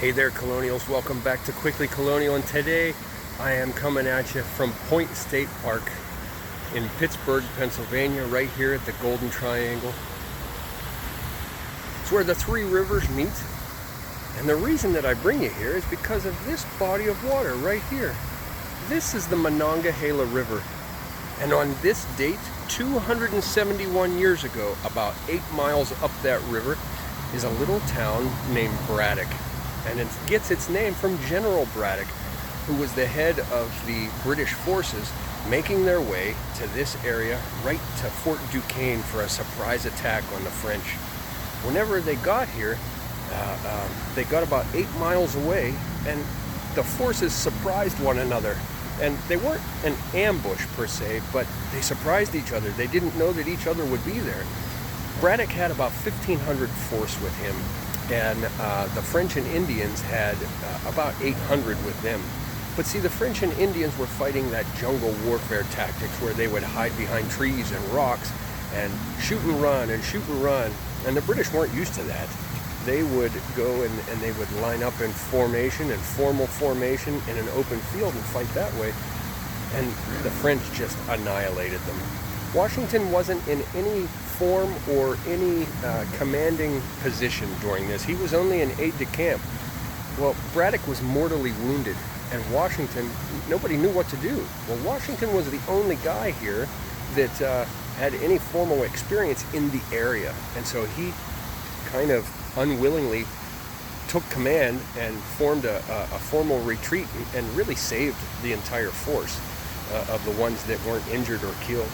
Hey there, Colonials. Welcome back to Quickly Colonial, and today I am coming at you from Point State Park in Pittsburgh, Pennsylvania, right here at the Golden Triangle. It's where the three rivers meet, and the reason that I bring you here is because of this body of water right here. This is the Monongahela River, and on this date, 271 years ago, about 8 miles up that river, is a little town named Braddock. And it gets its name from General Braddock, who was the head of the British forces making their way to this area right to Fort Duquesne for a surprise attack on the French. Whenever they got here, they got about 8 miles away, and the forces surprised one another. And they weren't an ambush per se, but they surprised each other. They didn't know that each other would be there. Braddock had about 1,500 force with him, and the French and Indians had about 800 with them. But see, the French and Indians were fighting that jungle warfare tactics where they would hide behind trees and rocks and shoot and run and shoot and run. And the British weren't used to that. They would go and they would line up in formation, in formal formation, in an open field and fight that way. And the French just annihilated them. Washington wasn't in any form or any commanding position during this. He was only an aide-de-camp. Well, Braddock was mortally wounded, and Washington, nobody knew what to do. Well, Washington was the only guy here that had any formal experience in the area, and so he kind of unwillingly took command and formed a formal retreat and really saved the entire force of the ones that weren't injured or killed.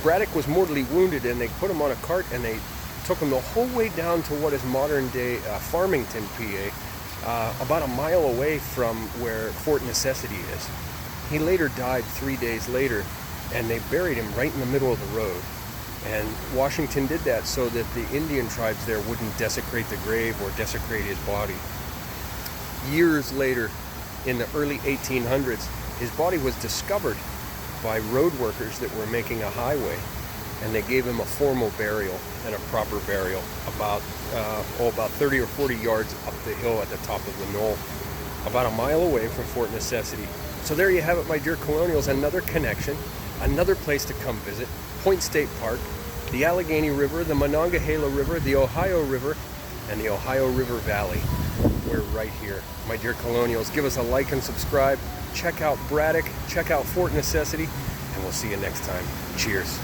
Braddock was mortally wounded, and they put him on a cart and they took him the whole way down to what is modern day Farmington, PA, about a mile away from where Fort Necessity is. He later died 3 days later, and they buried him right in the middle of the road. And Washington did that so that the Indian tribes there wouldn't desecrate the grave or desecrate his body. Years later, in the early 1800s, his body was discovered by road workers that were making a highway, and they gave him a formal burial and a proper burial about 30 or 40 yards up the hill at the top of the knoll, about a mile away from Fort Necessity. So there you have it, my dear Colonials, another connection, another place to come visit. Point State Park, the Allegheny River, the Monongahela River, the Ohio River, and the Ohio River Valley. We're right here. My dear Colonials, give us a like and subscribe. Check out Braddock, check out Fort Necessity, and we'll see you next time. Cheers.